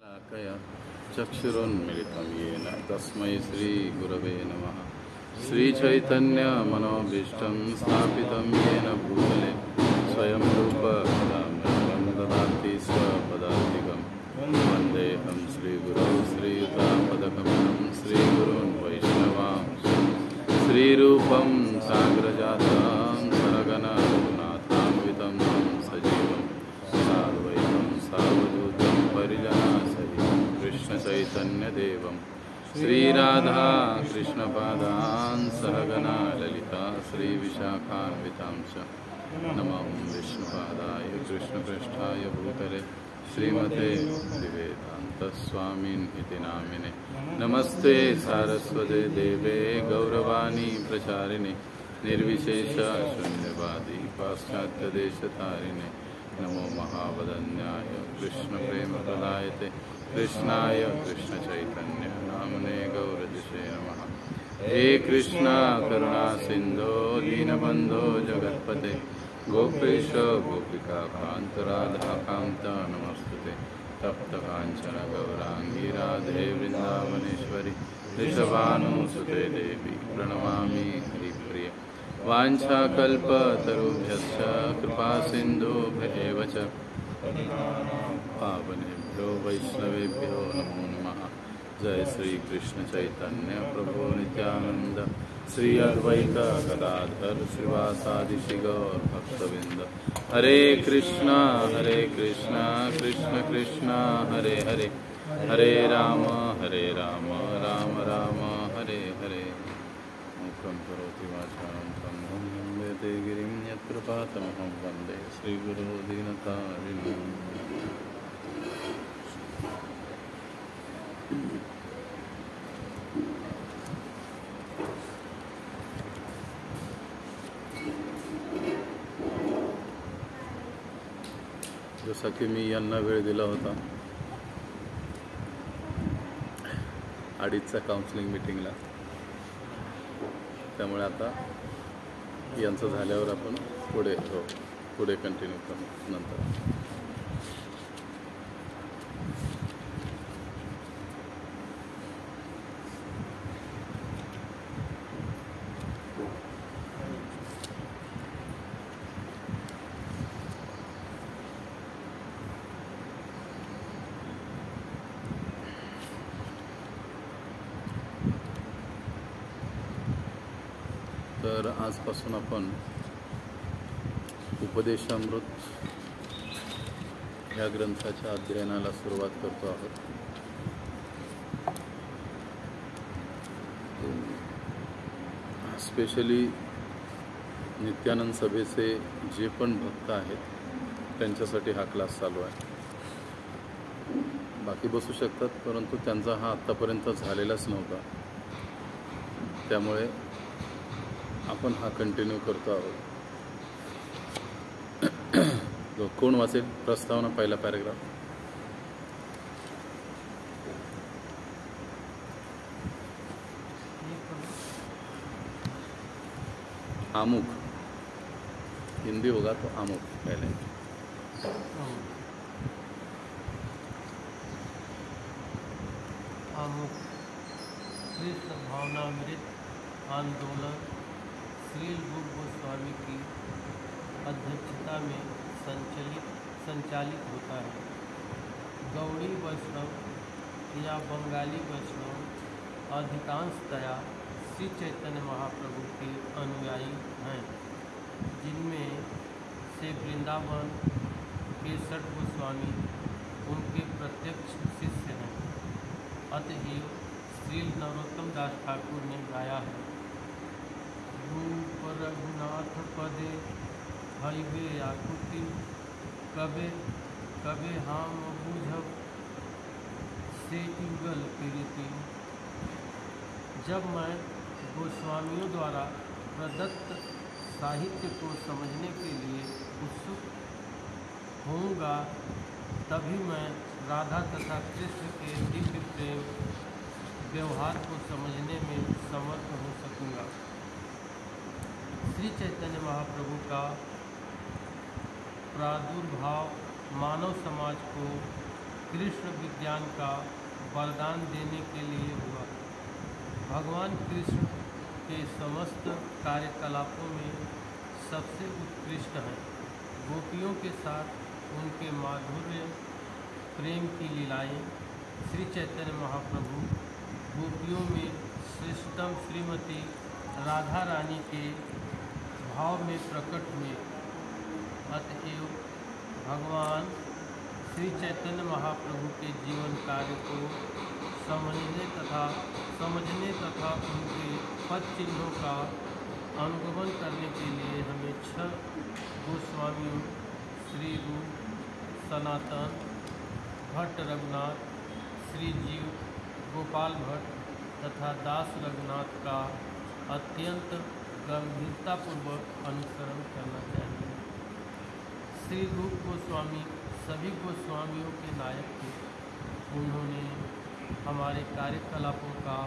शाकया चक्षुरुन्मिलितं येन तस्मै श्रीगुरवे नमः। श्रीचैतन्यमनोभीष्टं स्थापितं येन भूतले स्वयं रूप कदामृतं ददाति स्वपदान्तिकं वन्देऽहं श्रीगुरौ श्रीयुतापदकमलं श्रीगुरून् वैष्णवांश्च श्रीरूपं साग्रजातं सरगना रघुनाथान्वितं सजीवं साद्वैतं सावधूतं परिजनासहितं कृष्णचैतन्यदेवं श्रीराधा कृष्णपादान् सहगना ललिता श्रीविशाखान्वितांश्च नमो विष्णुपादाय कृष्णपृष्ठाय भूतले श्रीमते भक्तिवेदान्तस्वामिन् इति नामिने। नमस्ते सारस्वते देवे गौरवाणी प्रचारिणे निर्विशेष शून्यवादी पाश्चात्यदेशतारिणे। नमो महावदन्याय कृष्णप्रेमप्रदायते कृष्णाय कृष्णचैतन्य नामने गौरदिशे नमः। हे कृष्णा करुणा सिन्धो दीनबन्धो जगत्पते गोपेश गोपिका कान्त राधा कान्त नमस्तुते। तप्त कांचन गौरांगी राधे वृंदावनेश्वरी ऋषभानुसुते देवी प्रणमामि हरिप्रिय। वाञ्छाकल्पतरुभ्यश्च कृपा सिन्धुभ्येव च पावनेभ्यो वैष्णवेभ्यो नमो नमः। जय श्री कृष्ण चैतन्य प्रभु नित्यानंद श्री अद्वैत गदाधर श्रीवासादि गौर भक्तविंद। हरे कृष्णा कृष्ण कृष्ण हरे हरे हरे राम राम राम हरे हरे। मुखं करोति वाचालं पङ्गुं लङ्घयते गिरिं यत्कृपातमहं वन्दे श्रीगुरो दीनतारिणम्। जसा की मी यांना वेळ दिला होता 2:30च्या काउन्सिलिंग मीटिंगला, त्यामुळे आता यांचं झाल्यावर आपण पुढे कंटिन्यू करू नंतर। तर आजपासून आपण उपदेशामृत ह्या ग्रंथाच्या अध्ययनाला सुरुवात करतो आहोत। स्पेशली नित्यानंद सभेचे जे पण भक्त आहेत त्यांच्यासाठी हा क्लास चालू आहे। बाकी बसू शकतात, परंतु त्यांचा हा आत्तापर्यंत झालेलाच नव्हता, त्यामुळे आपण हा कंटिन्यू करतो आहोत। कोण वाचेल प्रस्तावना पहिला पॅराग्राफ? आमुख हिंदी होगा तो आमुख पहले। आमुख कृष्ण भावनामृत आंदोलन श्री रूप गोस्वामी की अध्यक्षता में संचालित होता है। गौड़ी वैष्णव या बंगाली वैष्णव अधिकांशतया श्री चैतन्य महाप्रभु के अनुयायी हैं, जिनमें से वृंदावन के 6 गोस्वामी उनके प्रत्यक्ष शिष्य हैं। अतएव श्री नरोत्तम दास ठाकुर ने गाया है, रूप रघुनाथ पदे हईबे आकुति कबे कबे हम बुझब से युगल प्रीति। जब मैं गोस्वामियों द्वारा प्रदत्त साहित्य को समझने के लिए उत्सुक होऊंगा, तभी मैं राधा तथा कृष्ण के दिव्य प्रेम व्यवहार को समझने में समर्थ हो सकूंगा। श्री चैतन्य महाप्रभु का प्रादुर्भाव मानव समाज को कृष्ण विज्ञान का वरदान देने के लिए हुआ। भगवान कृष्ण के समस्त कार्यकलापों में सबसे उत्कृष्ट हैं। गोपियों के साथ उनके माधुर्य प्रेम की लीलाएं। श्री चैतन्य महाप्रभु गोपियों में श्रेष्ठतम श्रीमती राधा रानी के भाव में प्रकट हुए। अतएव भगवान श्री चैतन्य महाप्रभु के जीवन कार्य को समझने तथा उनके पद चिन्हों का अनुगमन करने के लिए हमें 6 गोस्वामियों श्री रूप, सनातन, भट्ट रघुनाथ, श्री जीव, गोपाल भट्ट तथा दास रघुनाथ का अत्यंत गंभीरतापूर्वक अनुसरण करना चाहिए। श्री रूप गोस्वामी सभी गोस्वामियों के नायक थे। उन्होंने हमारे कार्यकलापों का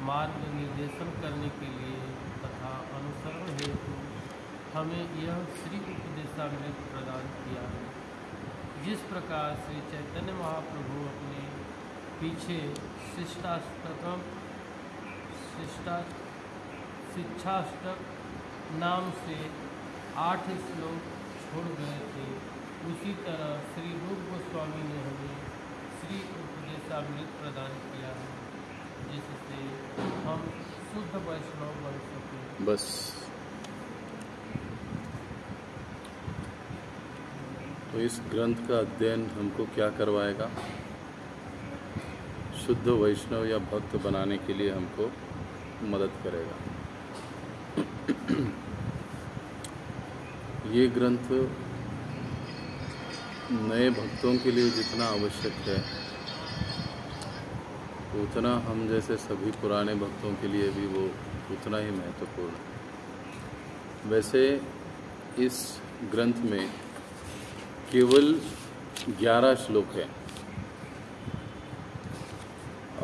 मार्ग निर्देशन करने के लिए तथा अनुसरण हेतु हमें यह श्री उपदेशामृत प्रदान किया है। जिस प्रकार श्री चैतन्य महाप्रभु अपने पीछे शिक्षाष्टक नाम से 8 श्लोक छोड़ गए थे, उसी तरह श्री रूप गोस्वामी ने हमें श्री उपदेशामृत प्रदान किया है, जिससे हम शुद्ध वैष्णव बन सकें। बस तो इस ग्रंथ का अध्ययन हमको क्या करवाएगा? शुद्ध वैष्णव या भक्त बनाने के लिए हमको मदद करेगा। ये ग्रंथ नए भक्तों के लिए जितना आवश्यक है, उतना हम जैसे सभी पुराने भक्तों के लिए भी वो उतना ही महत्वपूर्ण है। वैसे इस ग्रंथ में केवल 11 श्लोक है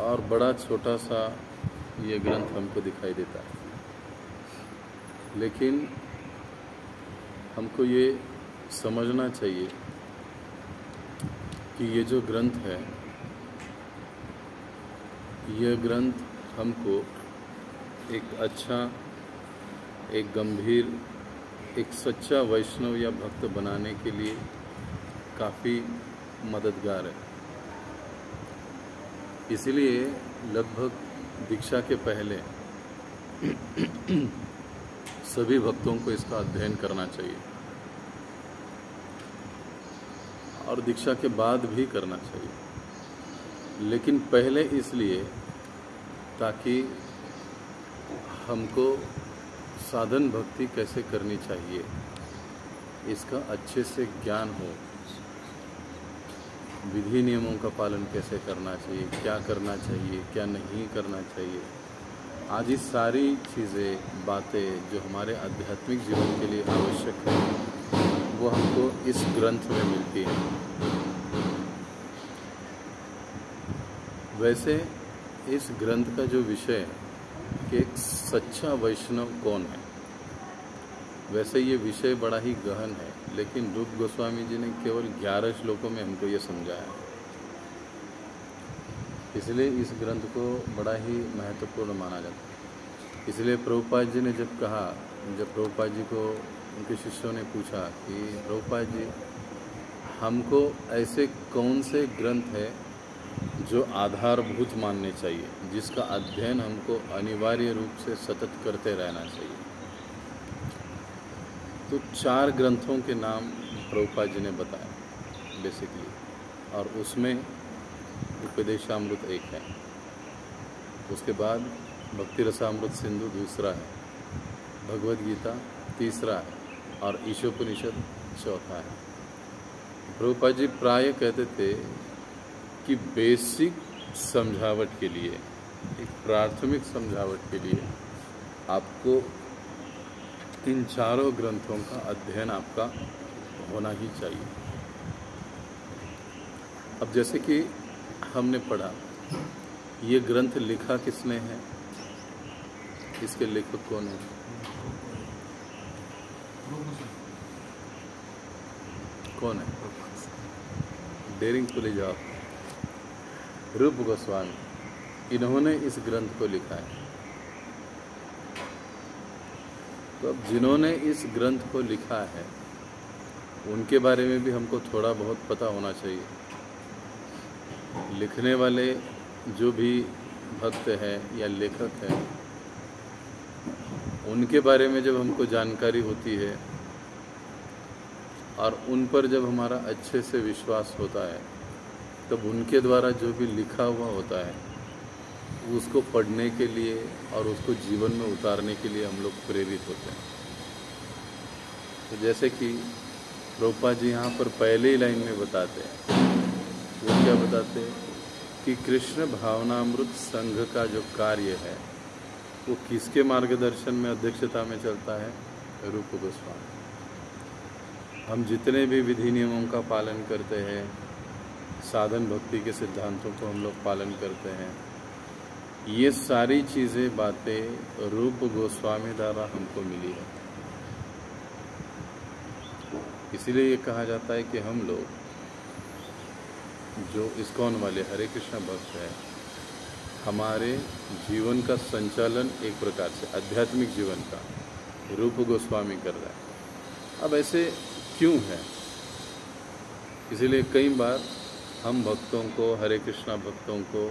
और बड़ा छोटा सा ये ग्रंथ हमको दिखाई देता है, लेकिन हमको ये समझना चाहिए कि ये जो ग्रंथ है, यह ग्रंथ हमको एक अच्छा, एक गंभीर, एक सच्चा वैष्णव या भक्त बनाने के लिए काफ़ी मददगार है। इसीलिए लगभग दीक्षा के पहले सभी भक्तों को इसका अध्ययन करना चाहिए और दीक्षा के बाद भी करना चाहिए, लेकिन पहले इसलिए ताकि हमको साधन भक्ति कैसे करनी चाहिए इसका अच्छे से ज्ञान हो, विधि नियमों का पालन कैसे करना चाहिए, क्या करना चाहिए, क्या नहीं करना चाहिए, आज ये सारी चीज़ें, बातें जो हमारे आध्यात्मिक जीवन के लिए आवश्यक है, वो हमको इस ग्रंथ में मिलती है। वैसे इस ग्रंथ का जो विषय है कि एक सच्चा वैष्णव कौन है, वैसे ये विषय बड़ा ही गहन है, लेकिन रूप गोस्वामी जी ने केवल 11 श्लोकों में हमको ये समझाया। इसलिए इस ग्रंथ को बड़ा ही महत्वपूर्ण माना जाता है। इसलिए प्रभुपाद जी ने जब प्रभुपाद जी को उनके शिष्यों ने पूछा कि प्रभुपाद जी, हमको ऐसे कौन से ग्रंथ है जो आधारभूत मानने चाहिए, जिसका अध्ययन हमको अनिवार्य रूप से सतत करते रहना चाहिए, तो 4 ग्रंथों के नाम प्रभुपाद जी ने बताया बेसिकली, और उसमें उपदेशामृत एक है, उसके बाद भक्ति रसामृत सिंधु दूसरा है, भगवद गीता तीसरा है और ईशोपनिषद चौथा है। प्रभुपाद जी प्राय कहते थे कि बेसिक समझावट के लिए, एक प्राथमिक समझावट के लिए आपको इन 4 ग्रंथों का अध्ययन आपका होना ही चाहिए। अब जैसे कि हमने पढ़ा, ये ग्रंथ लिखा किसने है, इसके लेखक कौन है? कौन है? डेरिंग पुले जाओ। रूप गोस्वामी, इन्होंने इस ग्रंथ को लिखा है। तो अब जिन्होंने इस ग्रंथ को लिखा है उनके बारे में भी हमको थोड़ा बहुत पता होना चाहिए। लिखने वाले जो भी भक्त हैं या लेखक हैं, उनके बारे में जब हमको जानकारी होती है और उन पर जब हमारा अच्छे से विश्वास होता है, तब उनके द्वारा जो भी लिखा हुआ होता है उसको पढ़ने के लिए और उसको जीवन में उतारने के लिए हम लोग प्रेरित होते हैं। तो जैसे कि प्रभुपाद जी यहाँ पर पहले ही लाइन में बताते हैं, वो क्या बताते हैं कि कृष्ण भावनामृत संघ का जो कार्य है वो किसके मार्गदर्शन में, अध्यक्षता में चलता है? रूप गोस्वामी। हम जितने भी विधि नियमों का पालन करते हैं, साधन भक्ति के सिद्धांतों को हम लोग पालन करते हैं, ये सारी चीज़ें बातें रूप गोस्वामी द्वारा हमको मिली है। इसीलिए ये कहा जाता है कि हम लोग जो इस्कॉन वाले हरे कृष्ण भक्त हैं, हमारे जीवन का संचालन एक प्रकार से आध्यात्मिक जीवन का रूप गोस्वामी कर रहा है। अब ऐसे क्यों है? इसीलिए कई बार हम भक्तों को, हरे कृष्णा भक्तों को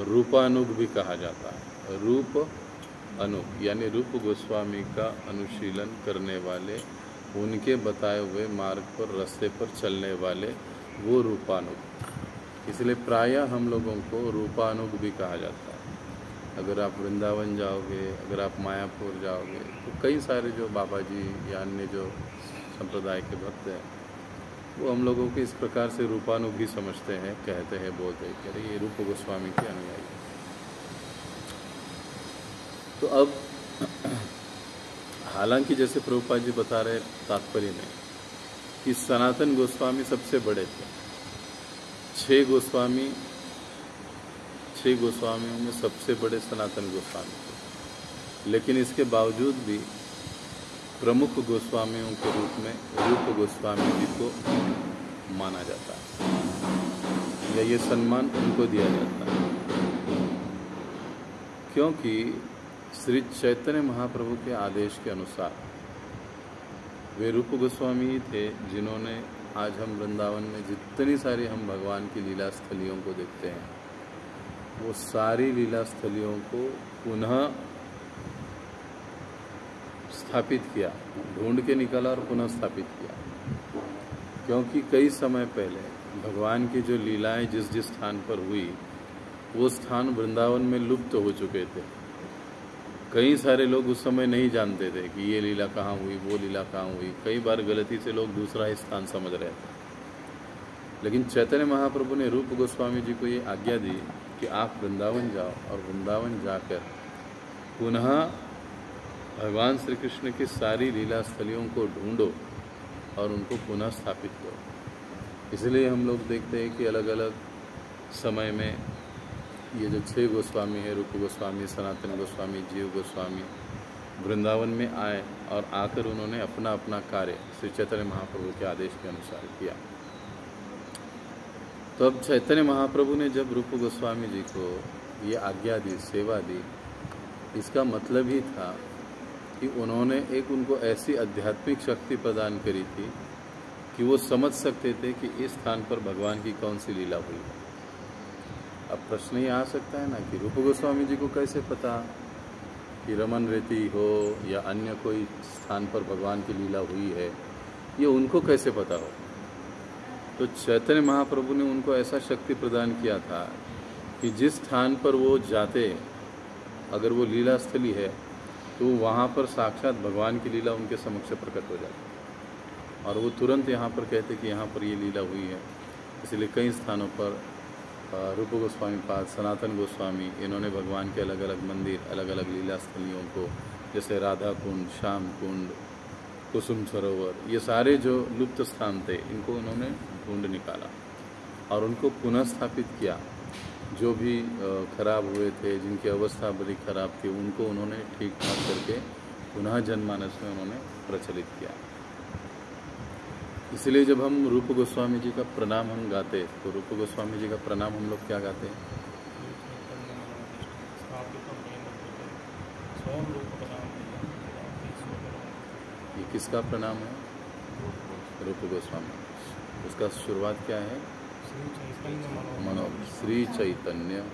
रूपानुग भी कहा जाता है। रूप अनुग यानी रूप गोस्वामी का अनुशीलन करने वाले, उनके बताए हुए मार्ग पर, रास्ते पर चलने वाले, वो रूपानुग। इसलिए प्रायः हम लोगों को रूपानुग भी कहा जाता है। अगर आप वृंदावन जाओगे, अगर आप मायापुर जाओगे, तो कई सारे जो बाबा जी या अन्य जो संप्रदाय के भक्त हैं, वो हम लोगों को इस प्रकार से रूपानुग भी समझते हैं, कहते हैं, बोलते हैं कि अरे ये रूप गोस्वामी के अनुयायी। तो अब हालांकि जैसे प्रभुपाद जी बता रहे तात्पर्य में कि सनातन गोस्वामी सबसे बड़े थे। 6 गोस्वामियों में सबसे बड़े सनातन गोस्वामी थे, लेकिन इसके बावजूद भी प्रमुख गोस्वामियों के रूप में रूप गोस्वामी जी को माना जाता है, या ये सम्मान उनको दिया जाता है, क्योंकि श्री चैतन्य महाप्रभु के आदेश के अनुसार वे रूप गोस्वामी ही थे जिन्होंने आज हम वृंदावन में जितनी सारी हम भगवान की लीला स्थलियों को देखते हैं, वो सारी लीला स्थलियों को पुनः स्थापित किया, ढूंढ के निकाला और पुनः स्थापित किया। क्योंकि कई समय पहले भगवान की जो लीलाएं जिस जिस स्थान पर हुई, वो स्थान वृंदावन में लुप्त हो चुके थे। कई सारे लोग उस समय नहीं जानते थे कि ये लीला कहाँ हुई, वो लीला कहाँ हुई। कई बार गलती से लोग दूसरा ही स्थान समझ रहे थे। लेकिन चैतन्य महाप्रभु ने रूप गोस्वामी जी को ये आज्ञा दी कि आप वृंदावन जाओ और वृंदावन जाकर पुनः भगवान श्री कृष्ण की सारी लीला स्थलियों को ढूंढो और उनको पुनः स्थापित करो। इसलिए हम लोग देखते हैं कि अलग अलग समय में ये जो 6 गोस्वामी है, रूप गोस्वामी, सनातन गोस्वामी, जीव गोस्वामी, वृंदावन में आए और आकर उन्होंने अपना अपना कार्य श्री चैतन्य महाप्रभु के आदेश के अनुसार किया। तो अब चैतन्य महाप्रभु ने जब रूप गोस्वामी जी को ये आज्ञा दी, सेवा दी, इसका मतलब ही था कि उन्होंने एक उनको ऐसी आध्यात्मिक शक्ति प्रदान करी थी कि वो समझ सकते थे कि इस स्थान पर भगवान की कौन सी लीला हुई। अब प्रश्न ये आ सकता है ना कि रूप गोस्वामी जी को कैसे पता कि रमन रेती हो या अन्य कोई स्थान पर भगवान की लीला हुई है, ये उनको कैसे पता हो? तो चैतन्य महाप्रभु ने उनको ऐसा शक्ति प्रदान किया था कि जिस स्थान पर वो जाते, अगर वो लीला स्थली है, तो वहाँ पर साक्षात भगवान की लीला उनके समक्ष प्रकट हो जाती और वो तुरंत यहाँ पर कहते कि यहाँ पर ये लीला हुई है। इसलिए कई स्थानों पर रूप गोस्वामी पाद, सनातन गोस्वामी, इन्होंने भगवान के अलग अलग मंदिर, अलग अलग लीला स्थलियों को, जैसे राधा कुंड, श्याम कुंड, कुसुम सरोवर, ये सारे जो लुप्त स्थान थे, इनको उन्होंने ढूंढ निकाला और उनको पुनः स्थापित किया। जो भी खराब हुए थे, जिनकी अवस्था बड़ी खराब थी, उनको उन्होंने ठीक ठाक करके पुनः जनमानस में उन्होंने प्रचलित किया। इसलिए जब हम रूप गोस्वामी जी का प्रणाम हम गाते, तो रूप गोस्वामी जी का प्रणाम हम लोग क्या गाते हैं? ये किसका प्रणाम है? रूप गोस्वामी। उसका शुरुआत क्या है? श्री चैतन्य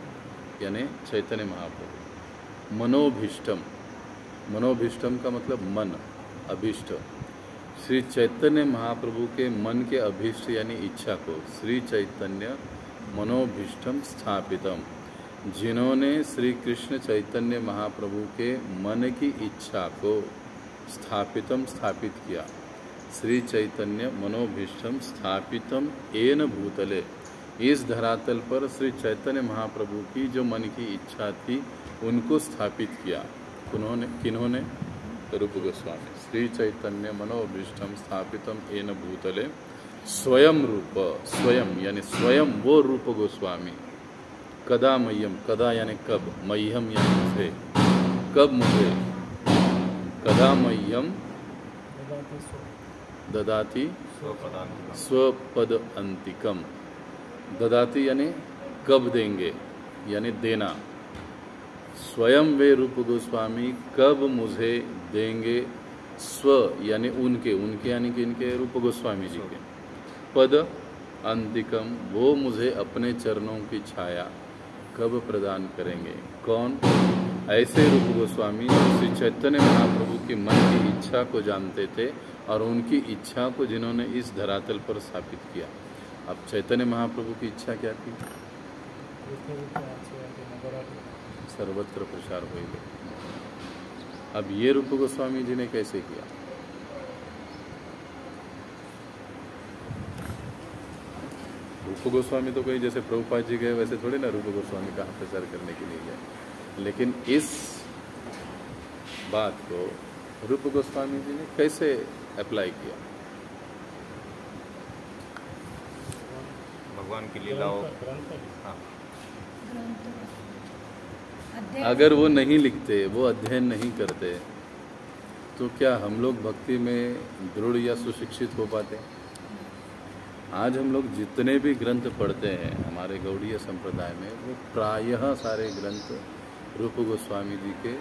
यानी चैतन्य महाप्रभु। मनोभीष्टम, मनोभीष्टम का मतलब मन, अभीष्ट। श्री चैतन्य महाप्रभु के मन के अभीष्ट यानी इच्छा को श्री चैतन्य मनोभीष्टम स्थापितम, जिन्होंने श्री कृष्ण चैतन्य महाप्रभु के मन की इच्छा को स्थापितम स्थापित किया। श्री चैतन्य मनोभीष्टम स्थापितम येन भूतले, इस धरातल पर श्री चैतन्य महाप्रभु की जो मन की इच्छा थी उनको स्थापित किया। किन्होंने? रूप गोस्वामी। श्री चैतन्य मनोभीष्टम स्थापितम येन भूतले स्वयं रूप, स्वयं यानी स्वयं वो रूप गोस्वामी। कदा मह्यम, कदा यानी कब, मह्यम यानी मुझे, कब मुझे, कदा मह्यम ददाति स्वपद अंतिकम, ददाति यानी कब देंगे, यानी देना। स्वयं वे रूप गोस्वामी कब मुझे देंगे, स्व यानी उनके, उनके यानी कि इनके रूप गोस्वामी जी के, पद अंतिकम वो मुझे अपने चरणों की छाया कब प्रदान करेंगे। कौन? ऐसे रूप गोस्वामी श्री चैतन्य महाप्रभु की मन की इच्छा को जानते थे और उनकी इच्छा को जिन्होंने इस धरातल पर स्थापित किया। अब चैतन्य महाप्रभु की इच्छा क्या थी? सर्वत्र प्रसार हो गए। अब ये रूप गोस्वामी जी ने कैसे किया? रूप गोस्वामी तो कहीं जैसे प्रभुपाद जी गए वैसे थोड़े ना रूप गोस्वामी का प्रचार करने के लिए गए, लेकिन इस बात को रूप गोस्वामी जी ने कैसे अप्लाई किया? भगवान की लीलाओं। हाँ। अगर वो नहीं लिखते, वो अध्ययन नहीं करते, तो क्या हम लोग भक्ति में दृढ़ या सुशिक्षित हो पाते? आज हम लोग जितने भी ग्रंथ पढ़ते हैं हमारे गौड़ीय संप्रदाय में, वो प्रायः सारे ग्रंथ रूप गोस्वामी जी के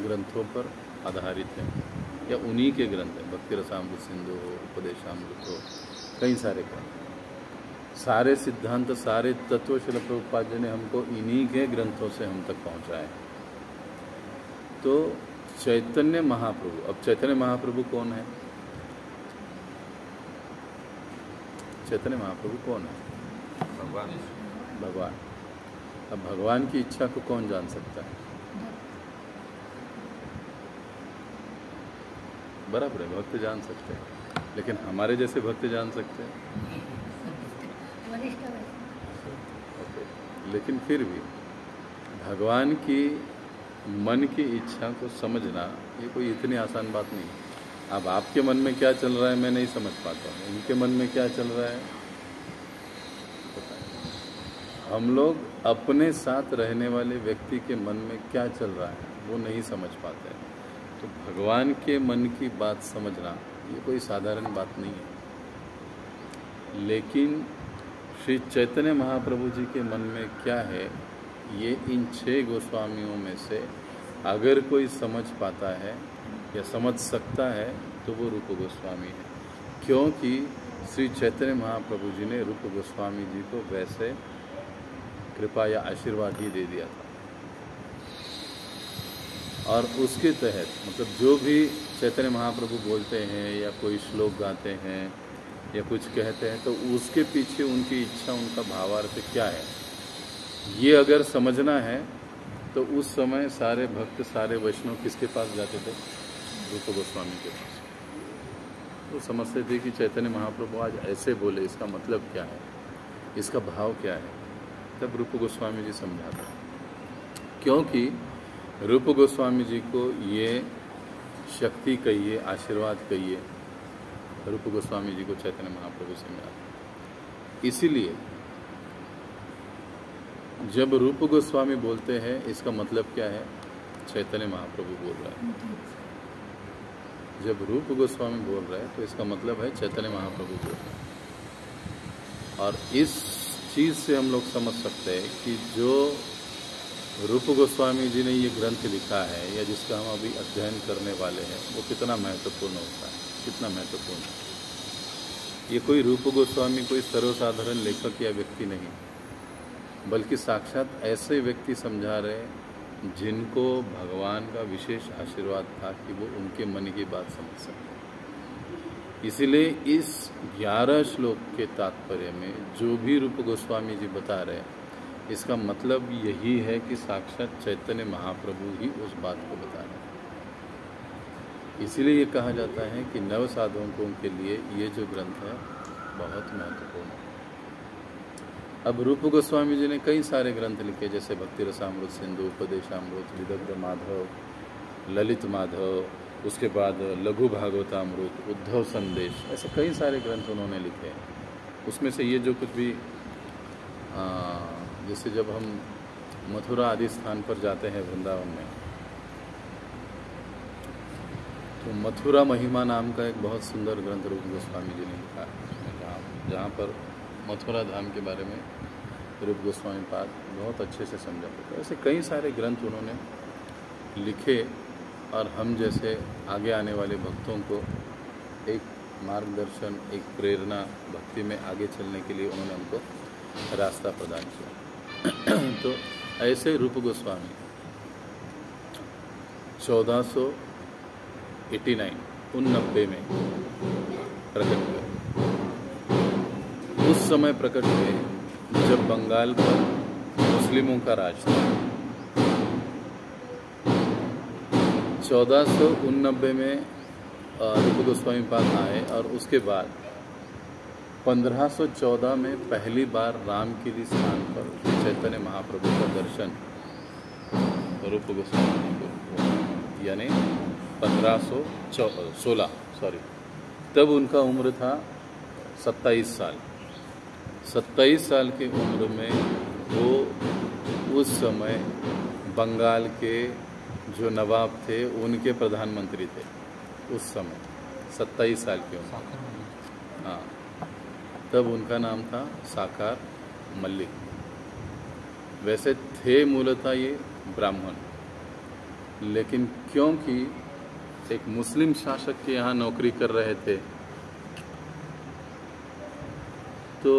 ग्रंथों पर आधारित हैं या उन्हीं के ग्रंथ हैं। भक्ति रसामृत सिंधु हो, उपदेशामृत हो, कई सारे ग्रंथ, सारे सिद्धांत, सारे तत्व श्रील प्रभुपाद जी ने हमको इन्हीं के ग्रंथों से हम तक पहुंचाए। तो चैतन्य महाप्रभु, अब चैतन्य महाप्रभु कौन है? चैतन्य महाप्रभु कौन है? भगवान। भगवान। अब भगवान की इच्छा को कौन जान सकता है? बराबर है, भक्त जान सकते हैं, लेकिन हमारे जैसे भक्त जान सकते हैं? लेकिन फिर भी भगवान की मन की इच्छा को समझना ये कोई इतनी आसान बात नहीं है। अब आपके मन में क्या चल रहा है मैं नहीं समझ पाता हूँ, उनके मन में क्या चल रहा है पता है। हम लोग अपने साथ रहने वाले व्यक्ति के मन में क्या चल रहा है वो नहीं समझ पाते हैं। तो भगवान के मन की बात समझना ये कोई साधारण बात नहीं है। लेकिन श्री चैतन्य महाप्रभु जी के मन में क्या है, ये इन 6 गोस्वामियों में से अगर कोई समझ पाता है या समझ सकता है तो वो रूप गोस्वामी है, क्योंकि श्री चैतन्य महाप्रभु जी ने रूप गोस्वामी जी को वैसे कृपा या आशीर्वाद ही दे दिया था। और उसके तहत मतलब जो भी चैतन्य महाप्रभु बोलते हैं या कोई श्लोक गाते हैं या कुछ कहते हैं, तो उसके पीछे उनकी इच्छा, उनका भावार्थ क्या है, ये अगर समझना है तो उस समय सारे भक्त, सारे वैष्णव किसके पास जाते थे? रूप गोस्वामी के पास। वो समझते थे कि चैतन्य महाप्रभु आज ऐसे बोले, इसका मतलब क्या है, इसका भाव क्या है। तब रूप गोस्वामी जी समझाते, क्योंकि रूप गोस्वामी जी को ये शक्ति कहिए, आशीर्वाद कहिए, रूप गोस्वामी जी को चैतन्य महाप्रभु से मिला। इसीलिए जब रूप गोस्वामी बोलते हैं इसका मतलब क्या है, चैतन्य महाप्रभु बोल रहा है। जब रूप गोस्वामी बोल रहे हैं तो इसका मतलब है चैतन्य महाप्रभु बोल रहे हैं। और इस चीज़ से हम लोग समझ सकते हैं कि जो रूप गोस्वामी जी ने ये ग्रंथ लिखा है या जिसका हम अभी अध्ययन करने वाले हैं वो कितना महत्वपूर्ण होता है, कितना महत्वपूर्ण है। ये कोई रूप गोस्वामी कोई सर्वसाधारण लेखक या व्यक्ति नहीं, बल्कि साक्षात ऐसे व्यक्ति समझा रहे जिनको भगवान का विशेष आशीर्वाद था कि वो उनके मन की बात समझ सकते। इसीलिए इस 11 श्लोक के तात्पर्य में जो भी रूप गोस्वामी जी बता रहे हैं, इसका मतलब यही है कि साक्षात चैतन्य महाप्रभु ही उस बात को बता रहे हैं। इसीलिए ये कहा जाता है कि नव साधकों के लिए ये जो ग्रंथ है बहुत महत्वपूर्ण है। अब रूप गोस्वामी जी ने कई सारे ग्रंथ लिखे, जैसे भक्ति रसामृत सिंधु, उपदेशामृत, विदग्ध माधव, ललित माधव, उसके बाद लघु भागवतामृत, उद्धव संदेश, ऐसे कई सारे ग्रंथ उन्होंने लिखे हैं। उसमें से ये जो कुछ भी जैसे जब हम मथुरा आदि स्थान पर जाते हैं वृंदावन में, तो मथुरा महिमा नाम का एक बहुत सुंदर ग्रंथ रूप गोस्वामी जी ने लिखा है, जहाँ पर मथुरा धाम के बारे में रूप गोस्वामी पाद बहुत अच्छे से समझाते थे। ऐसे कई सारे ग्रंथ उन्होंने लिखे और हम जैसे आगे आने वाले भक्तों को एक मार्गदर्शन, एक प्रेरणा भक्ति में आगे चलने के लिए उन्होंने हमको रास्ता प्रदान किया। तो ऐसे रूप गोस्वामी 1489 में प्रकट हुए। उस समय प्रकट हुए जब बंगाल पर मुस्लिमों का राज था। 1489 में रूप गोस्वामी पाद आए और उसके बाद 1514 में पहली बार रामकिली स्थान पर चैतन्य महाप्रभु का दर्शन रूप गोस्वामी को, यानी 1516 तब उनका उम्र था 27 साल। 27 साल की उम्र में वो उस समय बंगाल के जो नवाब थे उनके प्रधानमंत्री थे। उस समय 27 साल की उम्र, हाँ, तब उनका नाम था साकार मल्लिक। वैसे थे मूलतः ये ब्राह्मण, लेकिन क्योंकि एक मुस्लिम शासक के यहाँ नौकरी कर रहे थे तो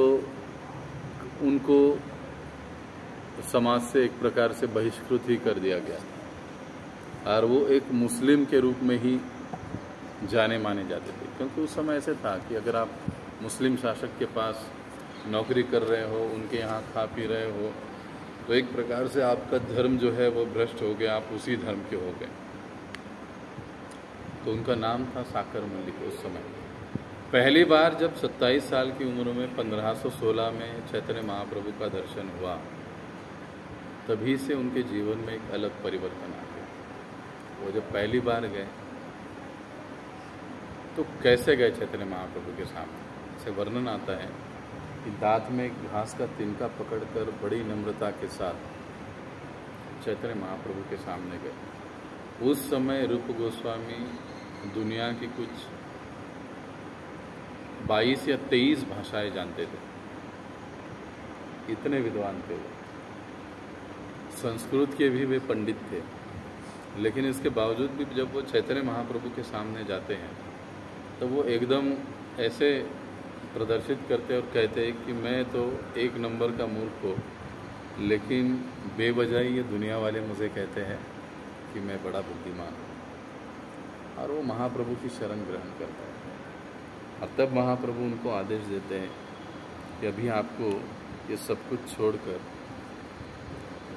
उनको समाज से एक प्रकार से बहिष्कृत ही कर दिया गया और वो एक मुस्लिम के रूप में ही जाने माने जाते थे। क्योंकि उस समय ऐसे था कि अगर आप मुस्लिम शासक के पास नौकरी कर रहे हो, उनके यहाँ खा पी रहे हो, तो एक प्रकार से आपका धर्म जो है वो भ्रष्ट हो गया, आप उसी धर्म के हो गए। तो उनका नाम था साकर मल्लिक। उस समय पहली बार जब 27 साल की उम्र में 1516 में चैतन्य महाप्रभु का दर्शन हुआ, तभी से उनके जीवन में एक अलग परिवर्तन आ गया। वो जब पहली बार गए तो कैसे गए चैतन्य महाप्रभु के सामने, से वर्णन आता है कि दांत में घास का तिनका पकड़कर बड़ी नम्रता के साथ चैतन्य महाप्रभु के सामने गए। उस समय रूप गोस्वामी दुनिया की कुछ 22 या 23 भाषाएं जानते थे, इतने विद्वान थे वो। संस्कृत के भी वे पंडित थे, लेकिन इसके बावजूद भी जब वो चैतन्य महाप्रभु के सामने जाते हैं तो वो एकदम ऐसे प्रदर्शित करते और कहते हैं कि मैं तो एक नंबर का मूर्ख हूँ, लेकिन बेवजह ये दुनिया वाले मुझे कहते हैं कि मैं बड़ा बुद्धिमान हूँ। और वो महाप्रभु की शरण ग्रहण करता है। और तब महाप्रभु उनको आदेश देते हैं कि अभी आपको ये सब कुछ छोड़कर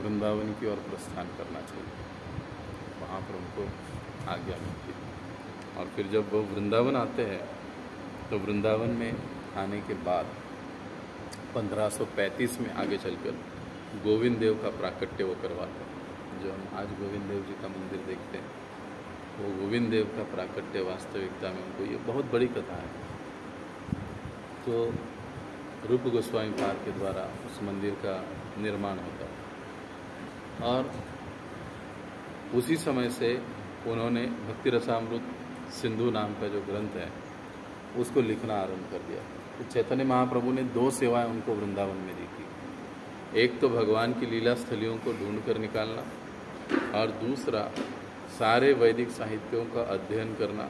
वृंदावन की ओर प्रस्थान करना चाहिए। महाप्रभु को आज्ञा मिलती है। और फिर जब वो वृंदावन आते हैं तो वृंदावन में आने के बाद 1535 में आगे चलकर गोविंद देव का प्राकट्य वो करवाते हैं। जो हम आज गोविंद देव जी का मंदिर देखते हैं, वो गोविंद देव का प्राकट्य वास्तविकता में उनको, ये बहुत बड़ी कथा है। तो रूप गोस्वामी पाद के द्वारा उस मंदिर का निर्माण होता है और उसी समय से उन्होंने भक्ति रसामृत सिंधु नाम का जो ग्रंथ है उसको लिखना आरंभ कर दिया। तो चैतन्य महाप्रभु ने 2 सेवाएं उनको वृंदावन में दी थी। एक तो भगवान की लीला स्थलियों को ढूंढ कर निकालना, और दूसरा सारे वैदिक साहित्यों का अध्ययन करना,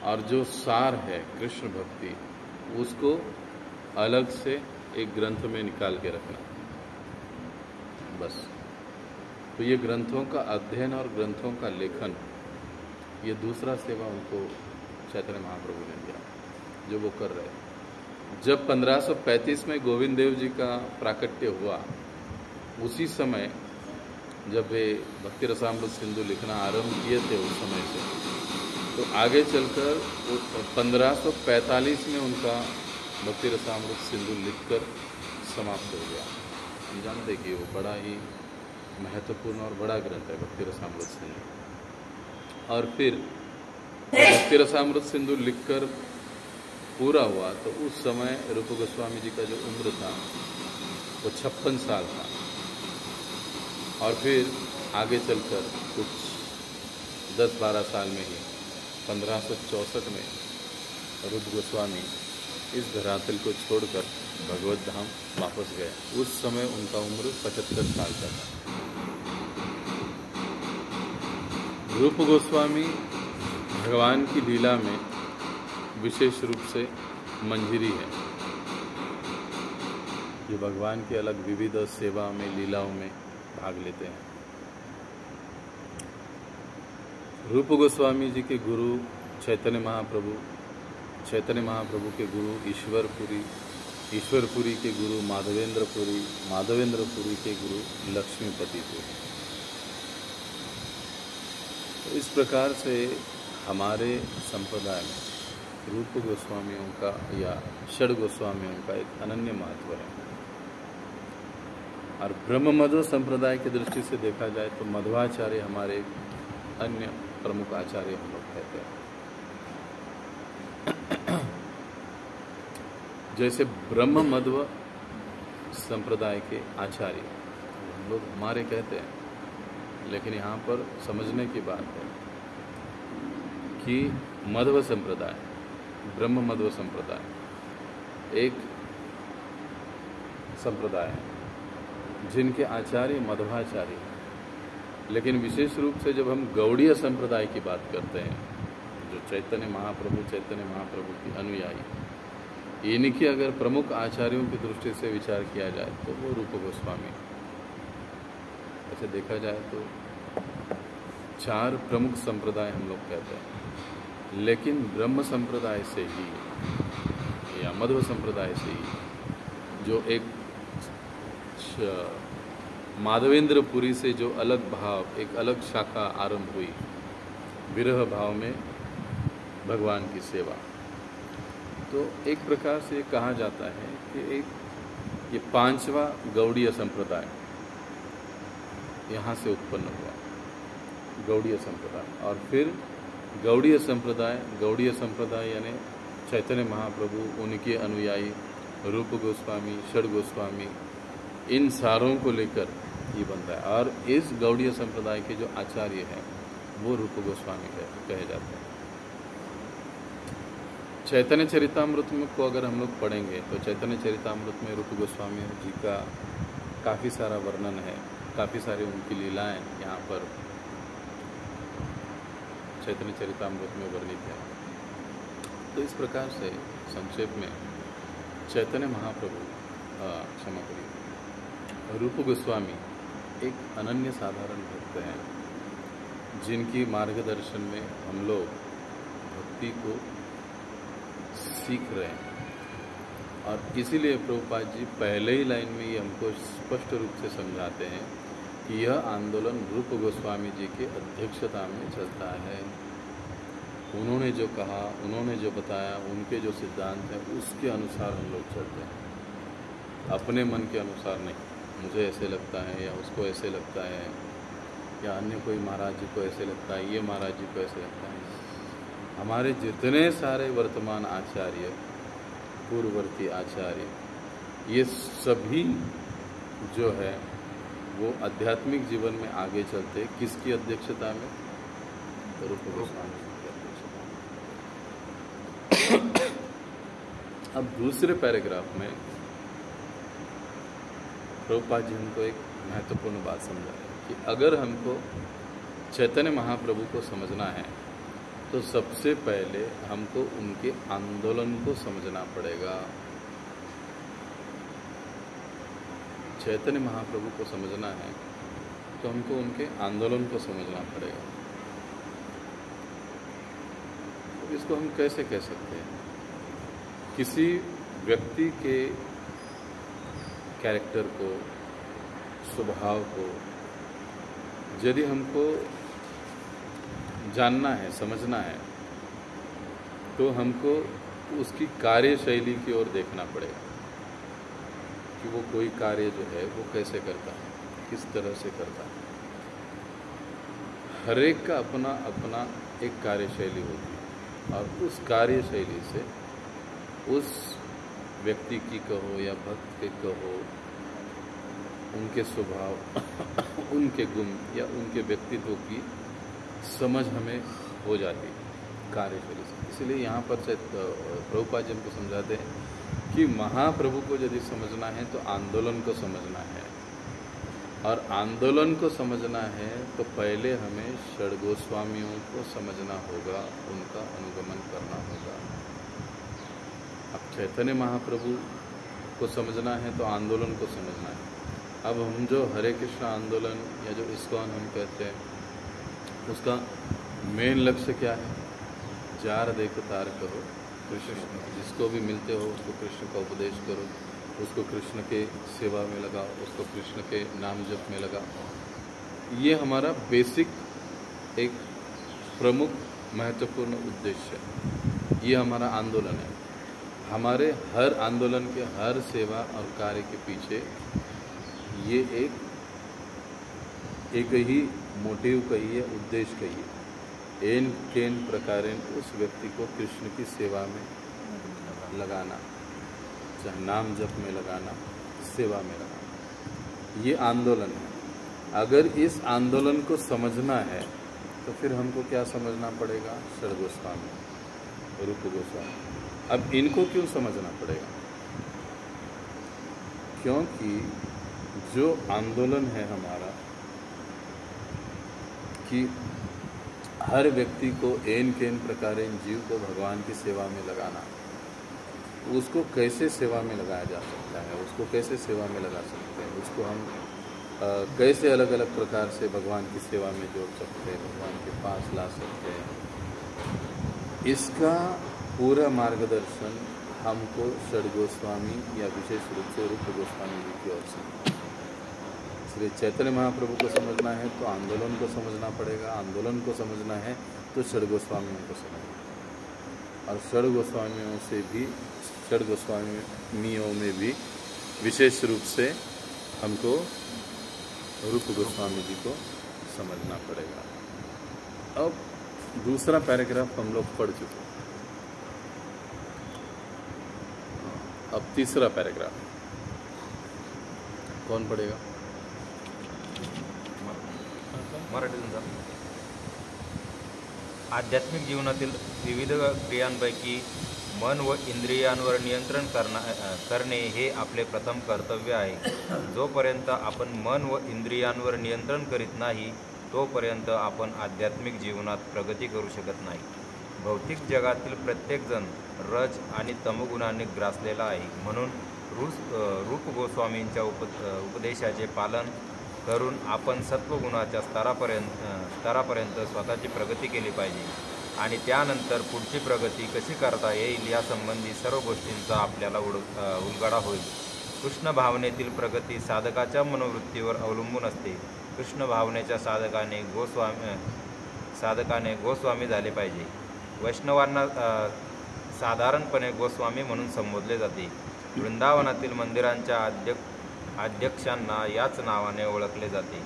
और जो सार है कृष्ण भक्ति उसको अलग से एक ग्रंथ में निकाल के रखना, बस। तो ये ग्रंथों का अध्ययन और ग्रंथों का लेखन, ये दूसरा सेवा उनको चैतन्य महाप्रभु ने दिया, जो वो कर रहे। जब 1535 में गोविंद देव जी का प्राकट्य हुआ, उसी समय जब वे भक्ति रसामृत सिंधु लिखना आरंभ किए थे उस समय से, तो आगे चलकर 1545 में उनका भक्ति रसामृत सिंधु लिखकर समाप्त हो गया। हम जानते कि वो बड़ा ही महत्वपूर्ण और बड़ा ग्रंथ है भक्ति रसामृत सिंधु। और फिर भक्ति रसामृत सिंधु लिखकर पूरा हुआ तो उस समय रूप गोस्वामी जी का जो उम्र था वो 56 साल था। और फिर आगे चलकर कुछ 10-12 साल में ही 1564 में रूप गोस्वामी इस धरातल को छोड़कर भगवत धाम वापस गए। उस समय उनका उम्र 75 साल का था। रूप गोस्वामी भगवान की लीला में विशेष रूप से मंजरी है, जो भगवान की अलग विविध सेवा में लीलाओं में भाग लेते हैं। रूप गोस्वामी जी के गुरु चैतन्य महाप्रभु के गुरु ईश्वरपुरी के गुरु माधवेंद्रपुरी के गुरु लक्ष्मीपति थे। तो इस प्रकार से हमारे संप्रदाय में रूप गोस्वामियों का या षड गोस्वामियों का एक अनन्य महत्व है। और ब्रह्म मध्व संप्रदाय की दृष्टि से देखा जाए तो मध्वाचार्य हमारे एक अन्य प्रमुख आचार्य हम लोग कहते हैं। जैसे ब्रह्म मध्व संप्रदाय के आचार्य हम लोग हमारे कहते हैं, लेकिन यहाँ पर समझने की बात है कि मध्व संप्रदाय, ब्रह्म मध्व संप्रदाय एक संप्रदाय है जिनके आचार्य मध्वाचार्य हैं। लेकिन विशेष रूप से जब हम गौड़ीय संप्रदाय की बात करते हैं, जो चैतन्य महाप्रभु की अनुयायी, इनकी अगर प्रमुख आचार्यों की दृष्टि से विचार किया जाए तो वो रूप गोस्वामी। ऐसे देखा जाए तो 4 प्रमुख संप्रदाय हम लोग कहते हैं, लेकिन ब्रह्म संप्रदाय से ही या मध्व संप्रदाय से ही जो एक माधवेंद्रपुरी से जो अलग भाव, एक अलग शाखा आरंभ हुई, विरह भाव में भगवान की सेवा। तो एक प्रकार से कहा जाता है कि ये 5वां गौड़ीय संप्रदाय यहाँ से उत्पन्न हुआ, गौड़ीय संप्रदाय। और फिर गौड़ीय संप्रदाय यानी चैतन्य महाप्रभु, उनके अनुयायी रूप गोस्वामी, षड गोस्वामी, इन सारों को लेकर ये बनता है। और इस गौड़ीय संप्रदाय के जो आचार्य हैं वो रूप गोस्वामी कहे जाते हैं। चैतन्य चरितामृत में को अगर हम लोग पढ़ेंगे तो चैतन्य चरितामृत में रूप गोस्वामी जी का काफ़ी सारा वर्णन है, काफ़ी सारी उनकी लीलाएं यहाँ पर चैतन्य चरितामृत में वर्णित है। तो इस प्रकार से संक्षेप में चैतन्य महाप्रभु, क्षमा करिए, रूप गोस्वामी एक अनन्य साधारण भक्त हैं, जिनकी मार्गदर्शन में हम लोग भक्ति को सीख रहे हैं। और इसीलिए प्रभुपाद जी पहले ही लाइन में ये हमको स्पष्ट रूप से समझाते हैं कि यह आंदोलन रूप गोस्वामी जी की अध्यक्षता में चलता है। उन्होंने जो कहा, उन्होंने जो बताया, उनके जो सिद्धांत हैं उसके अनुसार हम लोग चलते हैं, अपने मन के अनुसार नहीं। मुझे ऐसे लगता है या उसको ऐसे लगता है या अन्य कोई महाराज जी को ऐसे लगता है, ये महाराज जी को ऐसे लगता है। हमारे जितने सारे वर्तमान आचार्य, पूर्ववर्ती आचार्य, ये सभी जो है वो आध्यात्मिक जीवन में आगे चलते किसकी अध्यक्षता में? रूप गोस्वामी की अध्यक्षता। अब दूसरे पैराग्राफ में प्रभुपाद जी हमको एक महत्वपूर्ण बात समझा है कि अगर हमको चैतन्य महाप्रभु को समझना है तो सबसे पहले हमको उनके आंदोलन को समझना पड़ेगा। चैतन्य महाप्रभु को समझना है तो हमको उनके आंदोलन को समझना पड़ेगा। तो इसको हम कैसे कह सकते हैं? किसी व्यक्ति के कैरेक्टर को, स्वभाव को यदि हमको जानना है, समझना है, तो हमको उसकी कार्यशैली की ओर देखना पड़ेगा कि वो कोई कार्य जो है वो कैसे करता है, किस तरह से करता है। हर एक का अपना अपना एक कार्यशैली होती है और उस कार्यशैली से उस व्यक्ति की कहो या भक्त के कहो, उनके स्वभाव उनके गुण या उनके व्यक्तित्व की समझ हमें हो जाती है कार्यशैली से। इसलिए यहाँ पर प्रभुपाद जी हमको समझाते हैं कि महाप्रभु को यदि समझना है तो आंदोलन को समझना है, और आंदोलन को समझना है तो पहले हमें षड गोस्वामियों को समझना होगा, उनका अनुगमन करना होगा। अब चैतन्य महाप्रभु को समझना है तो आंदोलन को समझना है। अब हम जो हरे कृष्ण आंदोलन या जो इस्कॉन हम कहते हैं, उसका मेन लक्ष्य क्या है? जार देखो तार करो कृष्ण, जिसको भी मिलते हो उसको कृष्ण का उपदेश करो, उसको कृष्ण के सेवा में लगाओ, उसको कृष्ण के नाम जप में लगाओ। ये हमारा बेसिक एक प्रमुख महत्वपूर्ण उद्देश्य है। ये हमारा आंदोलन है। हमारे हर आंदोलन के, हर सेवा और कार्य के पीछे ये एक ही मोटिव कहिए, उद्देश्य कहिए, एन केन प्रकारेण उस व्यक्ति को कृष्ण की सेवा में लगाना, चाहे नाम जप में लगाना, सेवा में लगाना, ये आंदोलन है। अगर इस आंदोलन को समझना है तो फिर हमको क्या समझना पड़ेगा? षड गोस्वामी, रूप गोस्वामी। अब इनको क्यों समझना पड़ेगा? क्योंकि जो आंदोलन है हमारा कि हर व्यक्ति को एन केन प्रकारेण जीव को भगवान की सेवा में लगाना, उसको कैसे सेवा में लगाया जा सकता है, उसको कैसे सेवा में लगा सकते हैं, उसको हम कैसे अलग अलग प्रकार से भगवान की सेवा में जोड़ सकते हैं, भगवान के पास ला सकते हैं, इसका पूरा मार्गदर्शन हमको षड गोस्वामी या विशेष रूप से रूप गोस्वामी जी की ओर से। इसलिए चैतन्य महाप्रभु को समझना है तो आंदोलन को समझना पड़ेगा, आंदोलन को समझना है तो षड गोस्वामियों को समझना, और षड गोस्वामियों से भी, षड गोस्वामियों में भी विशेष रूप से हमको रूप गोस्वामी जी को समझना पड़ेगा। अब दूसरा पैराग्राफ हम लोग पढ़ चुके हैं, अब तीसरा पैराग्राफ कौन पढ़ेगा? मराठीतून जा. आध्यात्मिक जीवनातील विविध क्रियांपैकी मन व इंद्रियांवर नियंत्रण करणे हे आपले प्रथम कर्तव्य आहे. जोपर्यंत आपण मन व इंद्रियांवर नियंत्रण करीत नाही तोपर्यंत आपण आध्यात्मिक जीवनात प्रगती करू शकत नाही. भौतिक जगातील प्रत्येकजण रज आणि तमगुणाने ग्रासलेला आहे. म्हणून रूप गोस्वामींच्या उपदेशाचे पालन करून आपण सत्वगुणाच्या स्तरापर्यंत स्वतःची प्रगती केली पाहिजे आणि त्यानंतर पुढची प्रगती कशी करता येईल यासंबंधी सर्व गोष्टींचा आपल्याला उलगडा होईल. कृष्ण भावनेतील प्रगती साधकाच्या मनोवृत्तीवर अवलंबून असते. कृष्ण भावनेच्या साधकाने गोस्वामी झाले पाहिजे. वैष्णवांना साधारणपणे गोस्वामी म्हणून संबोधले जाते. वृंदावनातील मंदिरांच्या अध्यक्षांना याच नावाने ओळखले जाते.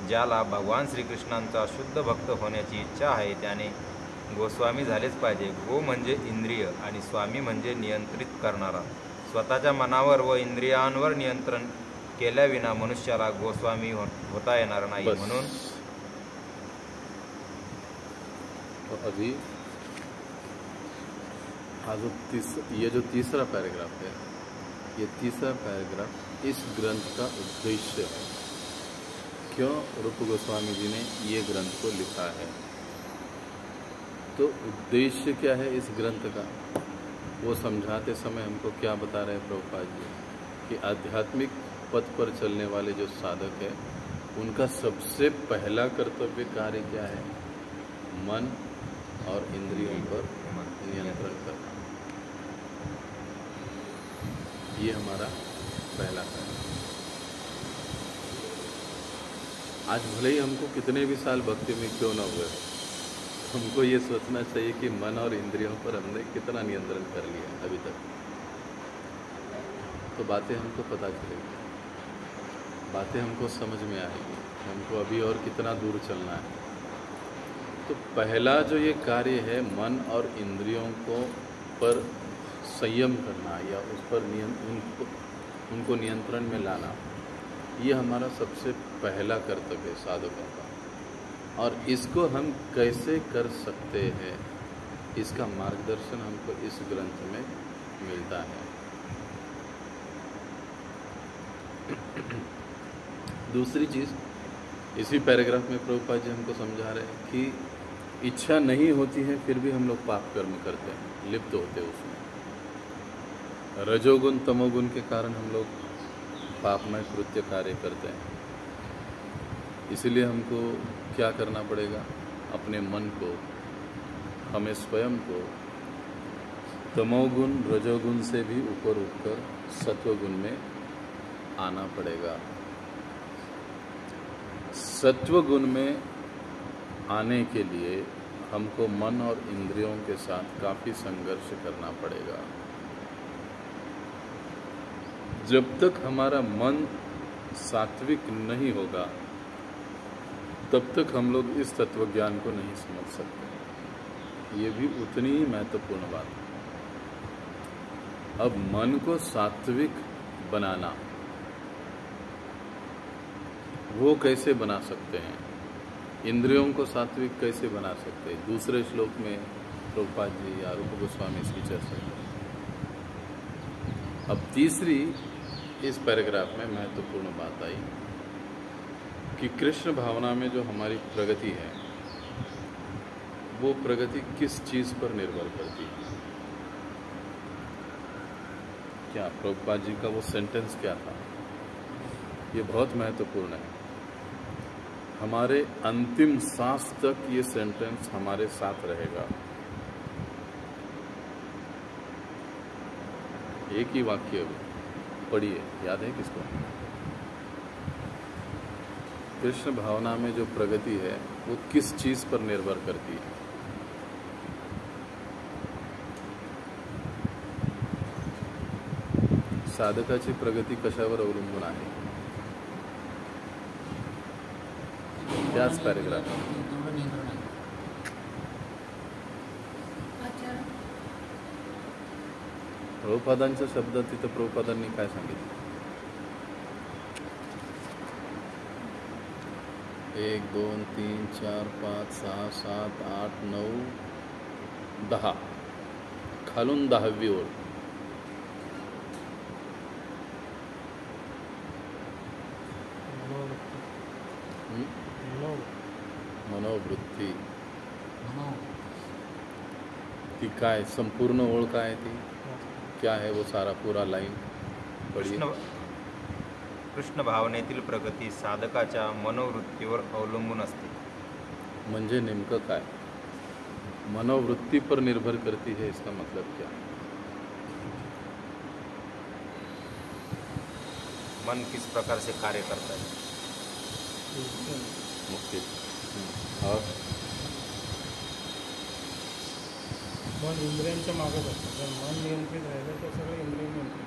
ज्याला भगवान श्रीकृष्णांचा शुद्ध भक्त होण्याची इच्छा आहे त्याने गोस्वामी झालेच पाहिजे. गो म्हणजे इंद्रिय आणि स्वामी म्हणजे नियंत्रित करणारा. स्वतःच्या मनावर व इंद्रियांवर नियंत्रण केल्याविना मनुष्याला गोस्वामी होता येणार नाही. म्हणून तो अभी ये जो तीसरा पैराग्राफ है, ये तीसरा पैराग्राफ इस ग्रंथ का उद्देश्य है। क्यों रूप गोस्वामी जी ने ये ग्रंथ को लिखा है, तो उद्देश्य क्या है इस ग्रंथ का, वो समझाते समय हमको क्या बता रहे हैं प्रभुपाद जी कि आध्यात्मिक पथ पर चलने वाले जो साधक है, उनका सबसे पहला कर्तव्य कार्य क्या है, मन और इंद्रियों पर नियंत्रण करना। ये हमारा पहला कार्य। आज भले ही हमको कितने भी साल भक्ति में क्यों ना हुए, हमको ये सोचना चाहिए कि मन और इंद्रियों पर हमने कितना नियंत्रण कर लिया अभी तक। तो बातें हमको पता चलेगी, बातें हमको समझ में आएगी, हमको अभी और कितना दूर चलना है। तो पहला जो ये कार्य है, मन और इंद्रियों को पर संयम करना या उस पर उनको नियंत्रण में लाना, ये हमारा सबसे पहला कर्तव्य है साधकों का। और इसको हम कैसे कर सकते हैं, इसका मार्गदर्शन हमको इस ग्रंथ में मिलता है। दूसरी चीज़, इसी पैराग्राफ में प्रभुपाद जी हमको समझा रहे हैं कि इच्छा नहीं होती है फिर भी हम लोग पाप कर्म करते हैं, लिप्त होते हैं उसमें। रजोगुण तमोगुण के कारण हम लोग पापमय कृत्य कार्य करते हैं। इसलिए हमको क्या करना पड़ेगा, अपने मन को, हमें स्वयं को तमोगुण रजोगुण से भी ऊपर उठकर सत्वगुण में आना पड़ेगा। सत्वगुण में आने के लिए हमको मन और इंद्रियों के साथ काफ़ी संघर्ष करना पड़ेगा। जब तक हमारा मन सात्विक नहीं होगा, तब तक हम लोग इस तत्व ज्ञान को नहीं समझ सकते। ये भी उतनी ही महत्वपूर्ण बात है। अब मन को सात्विक बनाना, वो कैसे बना सकते हैं, इंद्रियों को सात्विक कैसे बना सकते हैं, दूसरे श्लोक में प्रभुपाद जी या रूप गोस्वामी इसकी चर्चा करें। अब तीसरी इस पैराग्राफ में महत्वपूर्ण बात आई कि कृष्ण भावना में जो हमारी प्रगति है, वो प्रगति किस चीज़ पर निर्भर करती है। क्या प्रभुपाद जी का वो सेंटेंस क्या था, ये बहुत महत्वपूर्ण है। हमारे अंतिम सांस तक ये सेंटेंस हमारे साथ रहेगा। एक ही वाक्य पढ़िए, याद है किसको? कृष्ण भावना में जो प्रगति है वो किस चीज पर निर्भर करती है? साधकाची प्रगती कशावर अवलंबून आहे? त्याच पॅरेग्राफ प्रभुपादांच्या शब्दात तिथं प्रभुपादांनी काय सांगितलं? 1 2 3 4 5 6 7 8 9 10 खालून 10वी ओळ. मनोवृत्ती ती काय, संपूर्ण ओळ काय ती क्या है, वो सारा पूरा लाइन पढ़िए. कृष्ण भावनेतील प्रगती साधकाच्या मनोवृत्तीवर अवलंबून असते. म्हणजे नेमकं काय? मनोवृत्ती पर निर्भर करती है, इसका मतलब क्या? मन किस प्रकार से कार्य करता है. मुक्ति. और मन इंद्रियांच्या मागत असतं. जर मन नियंत्रित राहिलं तर सगळं इंद्रिय नियंत्रित.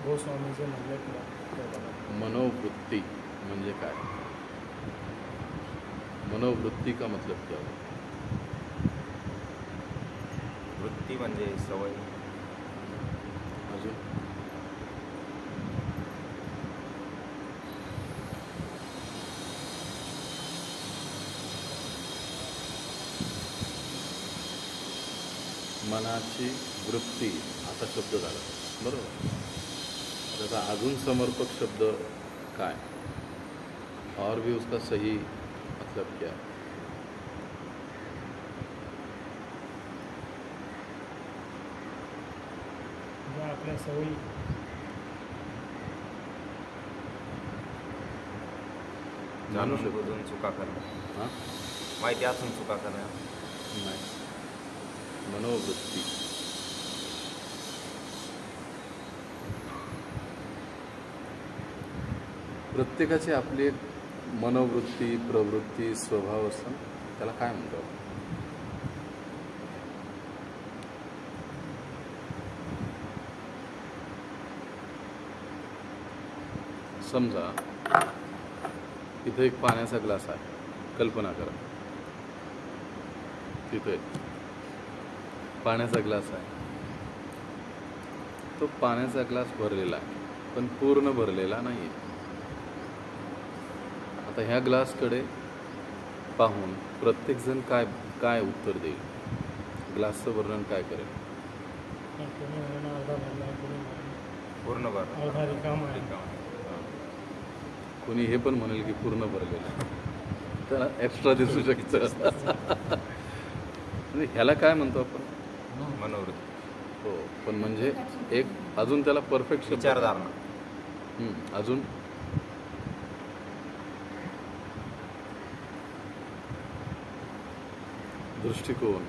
गोस्वामीचे म्हणले मनोवृत्ती म्हणजे काय? मनोवृत्ती का मतलब क्या है? वृत्ती म्हणजे सवय. अजून मनाची वृत्ती असा शब्द झाला, बरोबर. त्याचा अजून समर्पक शब्द काय, और भी उसका सही मतलब क्या है? आपल्या सवयी जाणून बुजून चुका करणं, हां, माहिती असून चुका करणं. नाही, मनोवृत्ती. प्रत्येकाची आपली एक मनोवृत्ती, प्रवृत्ती, स्वभाव असतो, त्याला काय म्हणतो? समजा इथे एक पाण्याचा ग्लास आहे, कल्पना करा. तिथे पाण्याचा ग्लास आहे, तो पाण्याचा ग्लास भरलेला आहे पण पूर्ण भरलेला नाही आहे. आता ह्या ग्लासकडे पाहून प्रत्येकजण काय काय उत्तर देईल? ग्लासचं वर्णन काय करेल? पूर्ण भर. कोणी हे पण म्हणेल की पूर्ण भरलेलं, त्याला एक्स्ट्रा दिसू शकतं. ह्याला काय म्हणतो आपण? मनोवृत्ती. हो, पण म्हणजे एक अजून त्याला परफेक्ट विचारधारणा. अजून दृष्टिकोन,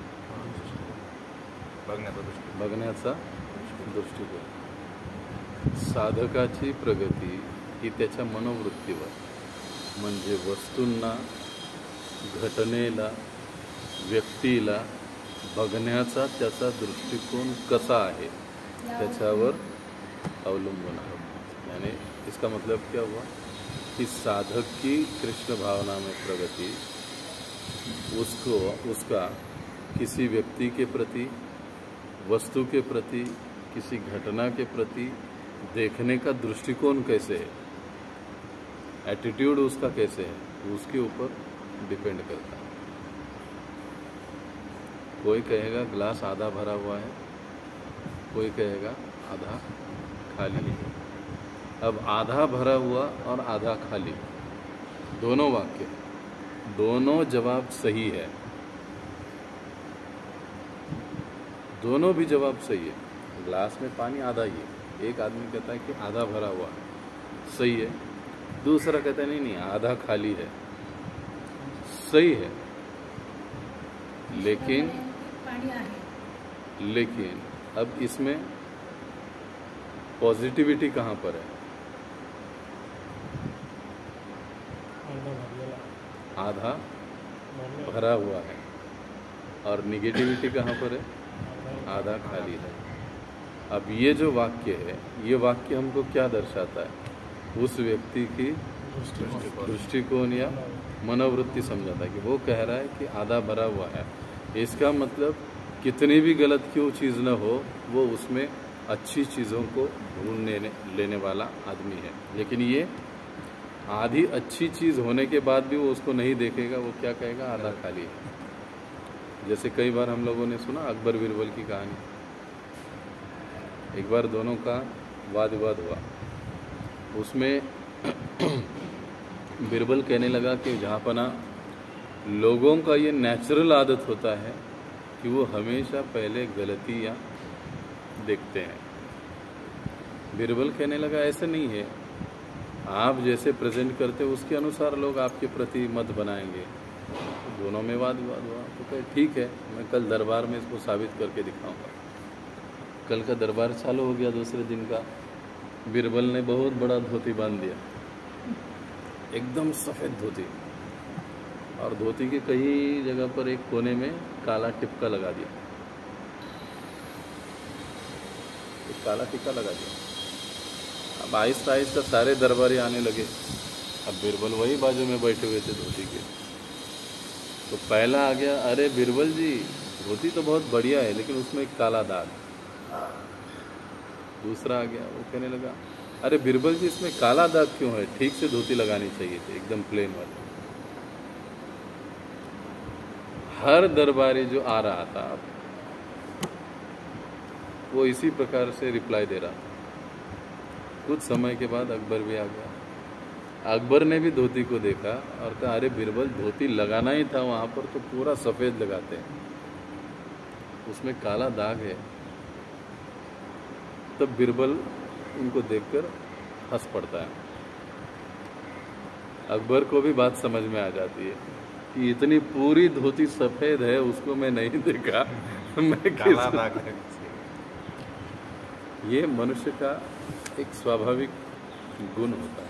बघण्याचा दृष्टिकोन. साधकाची प्रगती ही त्याच्या मनोवृत्तीवर, म्हणजे वस्तूंना, घटनेला, व्यक्तीला बघण्याचा त्याचा दृष्टिकोन कसा आहे त्याच्यावर अवलंबून आहे. यानी इसका मतलब क्या हुआ कि साधक की कृष्ण भावना में प्रगति उसका किसी व्यक्ति के प्रति, वस्तु के प्रति, किसी घटना के प्रति देखने का दृष्टिकोन कैसे है, एटीट्यूड उसका कैसे है, उसके ऊपर डिपेंड करता है. कोई कहेगा ग्लास आधा भरा हुआ है, कोई कहेगा आधा खाली है. अब आधा भरा हुआ और आधा खाली दोनों वाक्य, दोनों जवाब सही है, दोनों भी जवाब सही है. ग्लास में पानी आधा ही है. एक आदमी कहता है कि आधा भरा हुआ सही है, दूसरा कहता है नहीं नहीं आधा खाली है. सही है, लेकिन अब इसमें पॉजिटिविटी कहाँ पर है? आधा भरा हुआ है. और निगेटिविटी कहाँ पर है? आधा खाली है. अब ये जो वाक्य है, ये वाक्य हमको क्या दर्शाता है? उस व्यक्ति की दृष्टिकोण या मनोवृत्ति समझाता है कि वो कह रहा है कि आधा भरा हुआ है. इसका मतलब कितनी भी गलत क्यों चीज़ न हो, वो उसमें अच्छी चीज़ों को ढूंढने लेने वाला आदमी है. लेकिन ये आधी अच्छी चीज़ होने के बाद भी वो उसको नहीं देखेगा, वो क्या कहेगा? आधा खाली है. जैसे कई बार हम लोगों ने सुना अकबर बीरबल की कहानी. एक बार दोनों का वाद विवाद हुआ. उसमें बीरबल कहने लगा कि जहाँपना लोगों का ये नेचुरल आदत होता है कि वो हमेशा पहले गलतियाँ देखते हैं. बीरबल कहने लगा ऐसे नहीं है, आप जैसे प्रेजेंट करते हो उसके अनुसार लोग आपके प्रति मत बनाएंगे. दोनों में वाद विवाद हुआ. तो कहे ठीक है, मैं कल दरबार में इसको साबित करके दिखाऊंगा. कल का दरबार चालू हो गया. दूसरे दिन का बीरबल ने बहुत बड़ा धोती बांध दिया, एकदम सफ़ेद धोती, और धोती के कई जगह पर एक कोने में काला टिपका लगा दिया, एक काला टिक्का लगा दिया. अब आहिस्ता आहिस्ता सारे दरबारी आने लगे. अब बीरबल वही बाजू में बैठे हुए थे धोती के. तो पहला आ गया, अरे बीरबल जी धोती तो बहुत बढ़िया है लेकिन उसमें एक काला दाग. दूसरा आ गया, वो कहने लगा, अरे बीरबल जी इसमें काला दाग क्यों है, ठीक से धोती लगानी चाहिए थी, एकदम प्लेन वाली. हर दरबारी जो आ रहा था वो इसी प्रकार से रिप्लाई दे रहा था। कुछ समय के बाद अकबर भी आ गया। अकबर ने भी धोती को देखा और कहा, अरे बिरबल, धोती लगाना ही था वहाँ पर तो पूरा सफ़ेद लगाते हैं, उसमें काला दाग है। तब बिरबल उनको देखकर हंस पड़ता है। अकबर को भी बात समझ में आ जाती है कि इतनी पूरी धोती सफ़ेद है, उसको मैं नहीं देखा, मैं काला दाग है। ये मनुष्य का एक स्वाभाविक गुण होता है।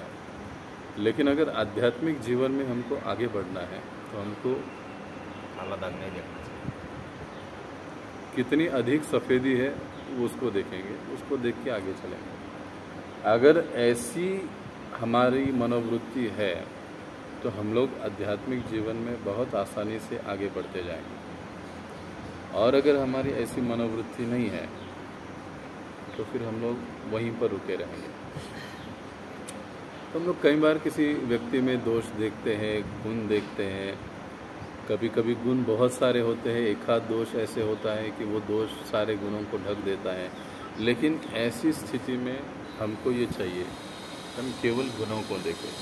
लेकिन अगर आध्यात्मिक जीवन में हमको आगे बढ़ना है तो हमको काला दाग नहीं देखना चाहिए। कितनी अधिक सफ़ेदी है वो उसको देखेंगे, उसको देख के आगे चलेंगे। अगर ऐसी हमारी मनोवृत्ति है तो हम लोग आध्यात्मिक जीवन में बहुत आसानी से आगे बढ़ते जाएंगे। और अगर हमारी ऐसी मनोवृत्ति नहीं है तो फिर हम लोग वहीं पर रुके रहेंगे। तो हम लोग कई बार किसी व्यक्ति में दोष देखते हैं, गुण देखते हैं। कभी कभी गुण बहुत सारे होते हैं, एक आध दोष ऐसे होता है कि वो दोष सारे गुणों को ढक देता है। लेकिन ऐसी स्थिति में हमको ये चाहिए, हम केवल गुणों को देखें।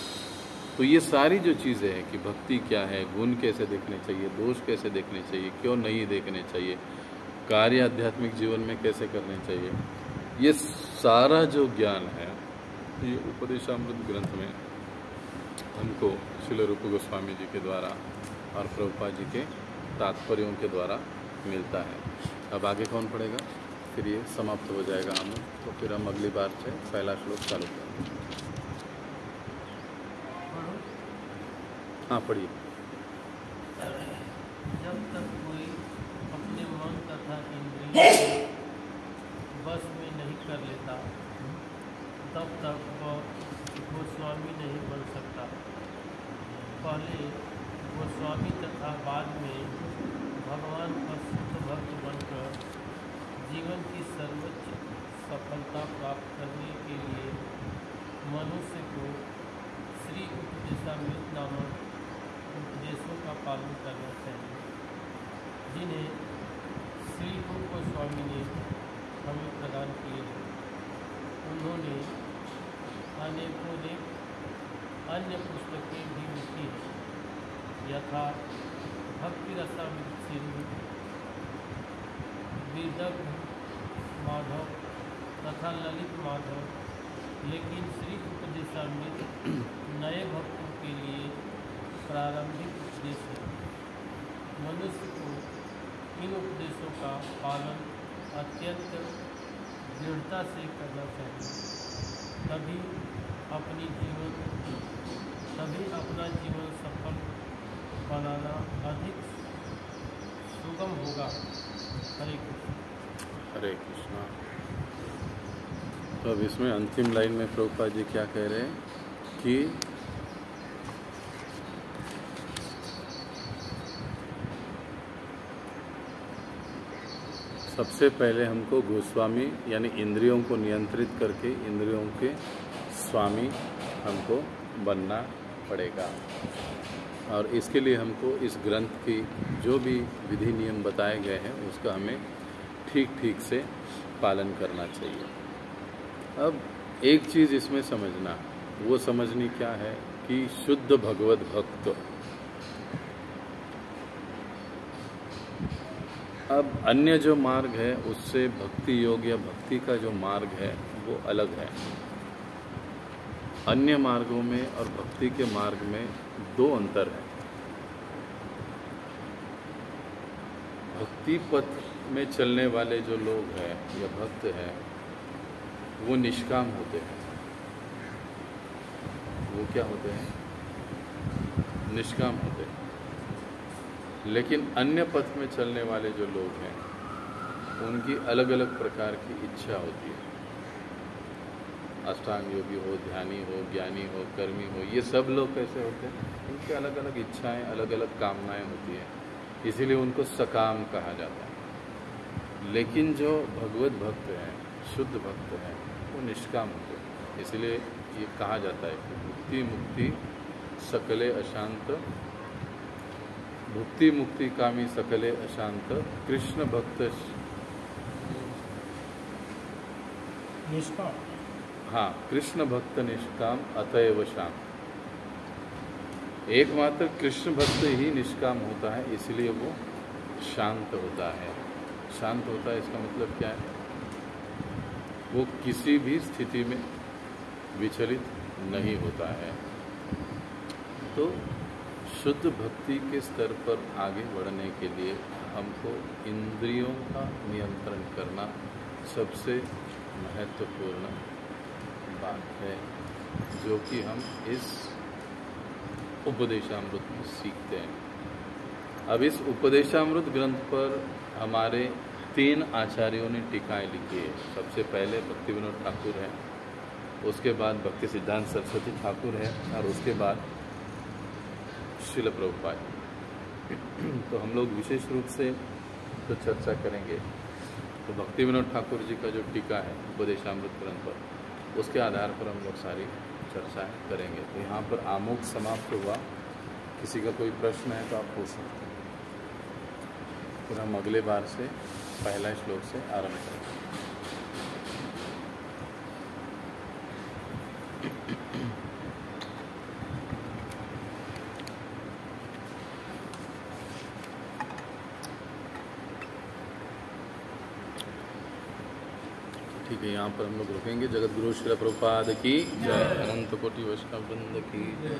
तो ये सारी जो चीज़ें हैं कि भक्ति क्या है, गुण कैसे देखने चाहिए, दोष कैसे देखने चाहिए, क्यों नहीं देखने चाहिए, कार्य आध्यात्मिक जीवन में कैसे करने चाहिए, ये सारा जो ज्ञान है ये उपदेशामृत ग्रंथ में हमको श्रील रूप गोस्वामी जी के द्वारा और प्रभुपाद जी के तात्पर्यों के द्वारा मिलता है। अब आगे कौन पढ़ेगा? फिर ये समाप्त हो जाएगा हम, तो फिर हम अगली बार से पहला श्लोक चालू करेंगे। हाँ, पढ़िए। जब तक कोई अपने मन तथा इंद्रियों को बस में नहीं कर लेता तब तक वह गोस्वामी नहीं बन सकता। पहले गोस्वामी तथा बाद में भगवान का शुद्ध भक्त बनकर जीवन की सर्वोच्च सफलता प्राप्त करने के लिए मनुष्य को श्री उपदेशामृत नामक उपदेशों का पालन करना चाहिए, जिन्हें श्री रूप गोस्वामी ने हमें प्रदान किए हैं। उन्होंने अनेकों अन्य पुस्तकें भी लिखी हैं, यथा भक्ति रसामृत सिंधु, विदग्ध माधव तथा ललित माधव। लेकिन श्री उपदेशामृत नए भक्तों के लिए प्रारंभिक उपदेश है। मनुष्य को इन उपदेशों का पालन अत्यंत दृढ़ता से करना चाहिए, तभी अपना जीवन सफल बनाना अधिक सुगम होगा। हरे कृष्ण। हरे कृष्णा। तो अब इसमें अंतिम लाइन में प्रभुपाद जी क्या कह रहे हैं कि सबसे पहले हमको गोस्वामी यानी इंद्रियों को नियंत्रित करके इंद्रियों के स्वामी हमको बनना पड़ेगा। और इसके लिए हमको इस ग्रंथ की जो भी विधि नियम बताए गए हैं उसका हमें ठीक ठीक से पालन करना चाहिए। अब एक चीज़ इसमें समझना, वो समझनी क्या है कि शुद्ध भगवत भक्त। अब अन्य जो मार्ग है उससे भक्ति योग या भक्ति का जो मार्ग है वो अलग है। अन्य मार्गों में और भक्ति के मार्ग में दो अंतर है। भक्ति पथ में चलने वाले जो लोग हैं या भक्त हैं वो निष्काम होते हैं। वो क्या होते हैं? निष्काम होते हैं। लेकिन अन्य पथ में चलने वाले जो लोग हैं उनकी अलग अलग प्रकार की इच्छा होती है। अष्टांग योगी हो, ध्यानी हो, ज्ञानी हो, कर्मी हो, ये सब लोग कैसे होते हैं? उनकी अलग अलग इच्छाएं, अलग अलग कामनाएं होती हैं, इसीलिए उनको सकाम कहा जाता है। लेकिन जो भगवत भक्त हैं, शुद्ध भक्त हैं, वो निष्काम होते हैं। इसलिए ये कहा जाता है कि भुक्ति मुक्ति सकले अशांत, भुक्ति मुक्ति कामी सकले अशांत, कृष्ण भक्त निष्काम। हाँ, कृष्ण भक्त निष्काम अतएव शाम। एकमात्र कृष्ण भक्त ही निष्काम होता है, इसलिए वो शांत होता है। शांत होता है इसका मतलब क्या है? वो किसी भी स्थिति में विचलित नहीं होता है। तो शुद्ध भक्ति के स्तर पर आगे बढ़ने के लिए हमको इंद्रियों का नियंत्रण करना सबसे महत्वपूर्ण बात है, जो कि हम इस उपदेशामृत में सीखते हैं। अब इस उपदेशामृत ग्रंथ पर हमारे 3 आचार्यों ने टीकाएं लिखी है। सबसे पहले भक्ति विनोद ठाकुर है, उसके बाद भक्ति सिद्धांत सरस्वती ठाकुर है, और उसके बाद श्रील प्रभुपाद। तो हम लोग विशेष रूप से तो चर्चा करेंगे। तो भक्ति विनोद ठाकुर जी का जो टीका है उपदेशामृत ग्रंथ पर, उसके आधार पर हम लोग सारी चर्चाएं करेंगे। तो यहाँ पर आमुख समाप्त हुआ। किसी का कोई प्रश्न है तो आप पूछ सकते हैं, फिर हम अगले बार से पहला श्लोक से आरंभ करेंगे। ठीक है, यहाँ पर हम लोग रुकेंगे। जगत गुरु श्रील प्रभुपाद की जय, अनंत कोटि वैष्णव वृंद की जय।